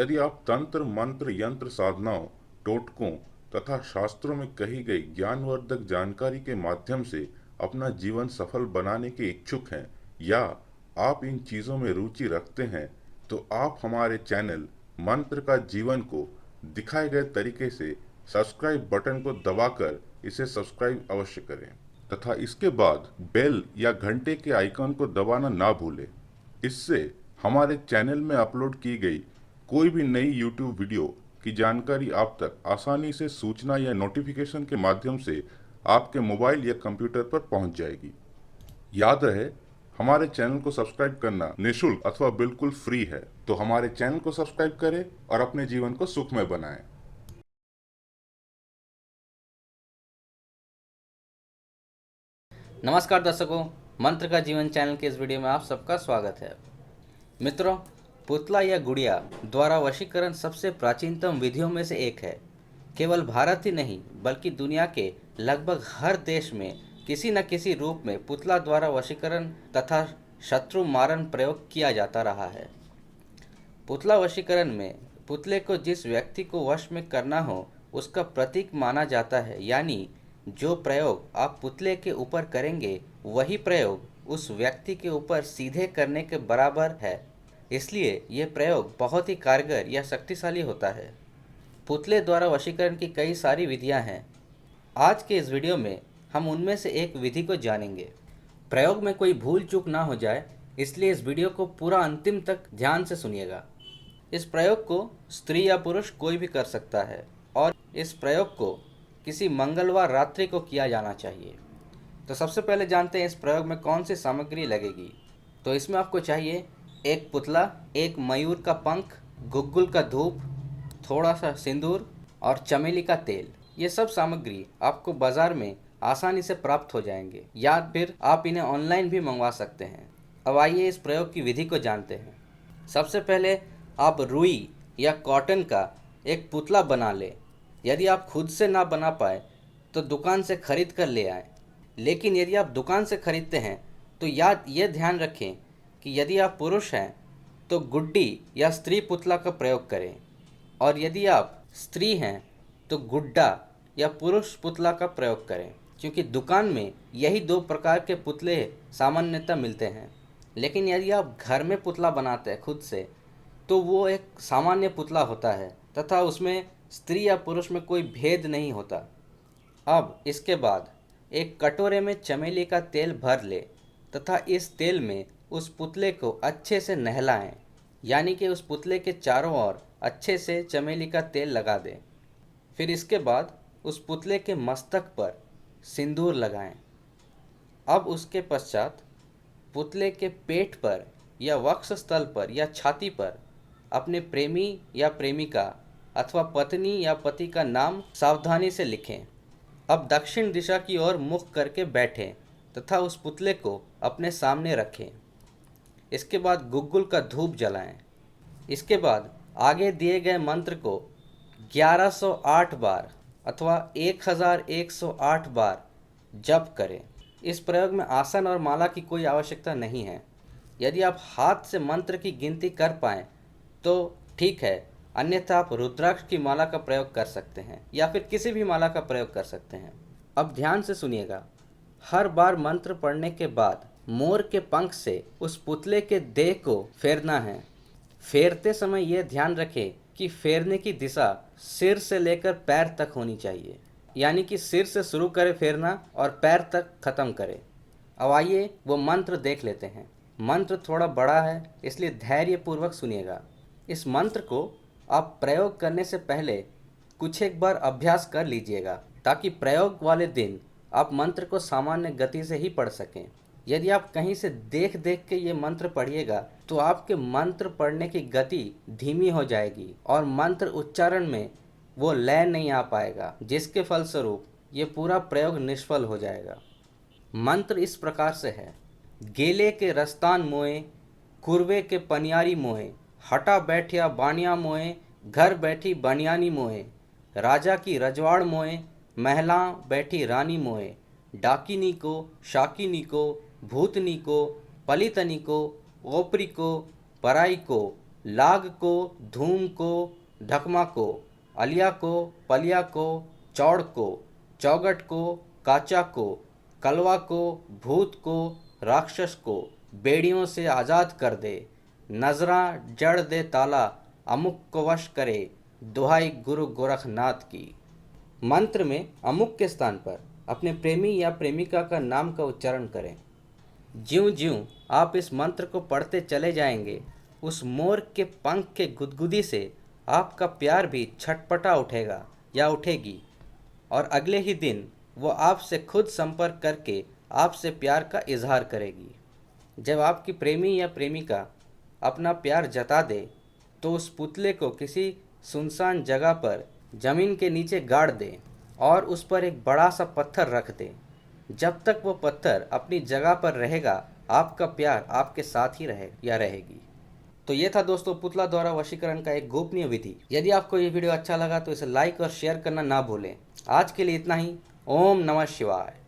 यदि आप तंत्र मंत्र यंत्र साधनाओं, टोटकों तथा शास्त्रों में कही गई ज्ञानवर्धक जानकारी के माध्यम से अपना जीवन सफल बनाने के इच्छुक हैं या आप इन चीजों में रुचि रखते हैं, तो आप हमारे चैनल मंत्र का जीवन को दिखाए गए तरीके से सब्सक्राइब बटन को दबाकर इसे सब्सक्राइब अवश्य करें तथा इसके बाद बेल या घंटे के आइकन को दबाना ना भूलें। इससे हमारे चैनल में अपलोड की गई कोई भी नई यूट्यूब वीडियो की जानकारी आप तक आसानी से सूचना या नोटिफिकेशन के माध्यम से आपके मोबाइल या कंप्यूटर पर पहुंच जाएगी। याद रहे, हमारे चैनल को सब्सक्राइब करना निःशुल्क अथवा बिल्कुल फ्री है, तो हमारे चैनल को सब्सक्राइब करें और अपने जीवन को सुखमय बनाएं। नमस्कार दर्शकों, मंत्र का जीवन चैनल के इस वीडियो में आप सबका स्वागत है। मित्रों, पुतला या गुड़िया द्वारा वशीकरण सबसे प्राचीनतम विधियों में से एक है। केवल भारत ही नहीं बल्कि दुनिया के लगभग हर देश में किसी न किसी रूप में पुतला द्वारा वशीकरण तथा शत्रु मारण प्रयोग किया जाता रहा है। पुतला वशीकरण में पुतले को जिस व्यक्ति को वश में करना हो उसका प्रतीक माना जाता है, यानी जो प्रयोग आप पुतले के ऊपर करेंगे वही प्रयोग उस व्यक्ति के ऊपर सीधे करने के बराबर है। इसलिए यह प्रयोग बहुत ही कारगर या शक्तिशाली होता है। पुतले द्वारा वशीकरण की कई सारी विधियां हैं। आज के इस वीडियो में हम उनमें से एक विधि को जानेंगे। प्रयोग में कोई भूल चूक ना हो जाए, इसलिए इस वीडियो को पूरा अंतिम तक ध्यान से सुनिएगा। इस प्रयोग को स्त्री या पुरुष कोई भी कर सकता है और इस प्रयोग को किसी मंगलवार रात्रि को किया जाना चाहिए। तो सबसे पहले जानते हैं इस प्रयोग में कौन सी सामग्री लगेगी। तो इसमें आपको चाहिए एक पुतला, एक मयूर का पंख, गुग्गुल का धूप, थोड़ा सा सिंदूर और चमेली का तेल। ये सब सामग्री आपको बाजार में आसानी से प्राप्त हो जाएंगे या फिर आप इन्हें ऑनलाइन भी मंगवा सकते हैं। अब आइए इस प्रयोग की विधि को जानते हैं। सबसे पहले आप रुई या कॉटन का एक पुतला बना लें। यदि आप खुद से ना बना पाए तो दुकान से खरीद कर ले आएं। लेकिन यदि आप दुकान से खरीदते हैं तो ये ध्यान रखें कि यदि आप पुरुष हैं तो गुड्डी या स्त्री पुतला का प्रयोग करें, और यदि आप स्त्री हैं तो गुड्डा या पुरुष पुतला का प्रयोग करें, क्योंकि दुकान में यही दो प्रकार के पुतले सामान्यतः मिलते हैं। लेकिन यदि आप घर में पुतला बनाते हैं खुद से तो वो एक सामान्य पुतला होता है तथा उसमें स्त्री या पुरुष में कोई भेद नहीं होता। अब इसके बाद एक कटोरे में चमेली का तेल भर ले तथा इस तेल में उस पुतले को अच्छे से नहलाएं, यानी कि उस पुतले के चारों ओर अच्छे से चमेली का तेल लगा दें। फिर इसके बाद उस पुतले के मस्तक पर सिंदूर लगाएं। अब उसके पश्चात पुतले के पेट पर या वक्षस्थल पर या छाती पर अपने प्रेमी या प्रेमिका अथवा पत्नी या पति का नाम सावधानी से लिखें। अब दक्षिण दिशा की ओर मुख करके बैठें तथा उस पुतले को अपने सामने रखें। इसके बाद गुग्गुल का धूप जलाएं। इसके बाद आगे दिए गए मंत्र को 1108 बार अथवा 1108 बार जप करें। इस प्रयोग में आसन और माला की कोई आवश्यकता नहीं है। यदि आप हाथ से मंत्र की गिनती कर पाएँ तो ठीक है, अन्यथा आप रुद्राक्ष की माला का प्रयोग कर सकते हैं या फिर किसी भी माला का प्रयोग कर सकते हैं। अब ध्यान से सुनिएगा। हर बार मंत्र पढ़ने के बाद मोर के पंख से उस पुतले के देह को फेरना है। फेरते समय यह ध्यान रखें कि फेरने की दिशा सिर से लेकर पैर तक होनी चाहिए, यानी कि सिर से शुरू करें फेरना और पैर तक खत्म करें। अब आइए वो मंत्र देख लेते हैं। मंत्र थोड़ा बड़ा है, इसलिए धैर्यपूर्वक सुनिएगा। इस मंत्र को आप प्रयोग करने से पहले कुछ एक बार अभ्यास कर लीजिएगा, ताकि प्रयोग वाले दिन आप मंत्र को सामान्य गति से ही पढ़ सकें। यदि आप कहीं से देख देख के ये मंत्र पढ़िएगा तो आपके मंत्र पढ़ने की गति धीमी हो जाएगी और मंत्र उच्चारण में वो लय नहीं आ पाएगा, जिसके फलस्वरूप ये पूरा प्रयोग निष्फल हो जाएगा। मंत्र इस प्रकार से है। गेले के रस्तान मोए, कुरवे के पनियारी मोए, हटा बैठिया बानिया मोए, घर बैठी बनियानी मोए, राजा की रजवाड़ मोए, महला बैठी रानी मोए, डाकिनी को, शाकिनी को, भूतनी को, पलितनी को, ओपरी को, पराई को, लाग को, धूम को, ढकमा को, अलिया को, पलिया को, चौड़ को, चौगट को, काचा को, कलवा को, भूत को, राक्षस को बेड़ियों से आज़ाद कर दे। नजरा जड़ दे ताला, अमुक को वश करे, दुहाई गुरु गोरखनाथ की। मंत्र में अमुक के स्थान पर अपने प्रेमी या प्रेमिका का नाम का उच्चारण करें। ज्यों ज्यों आप इस मंत्र को पढ़ते चले जाएंगे, उस मोर के पंख के गुदगुदी से आपका प्यार भी छटपटा उठेगा या उठेगी, और अगले ही दिन वो आपसे खुद संपर्क करके आपसे प्यार का इजहार करेगी। जब आपकी प्रेमी या प्रेमिका अपना प्यार जता दे तो उस पुतले को किसी सुनसान जगह पर जमीन के नीचे गाड़ दे और उस पर एक बड़ा सा पत्थर रख दे। जब तक वो पत्थर अपनी जगह पर रहेगा, आपका प्यार आपके साथ ही रहेगा या रहेगी। तो ये था दोस्तों पुतला द्वारा वशीकरण का एक गोपनीय विधि। यदि आपको ये वीडियो अच्छा लगा तो इसे लाइक और शेयर करना ना भूलें। आज के लिए इतना ही। ओम नमः शिवाय।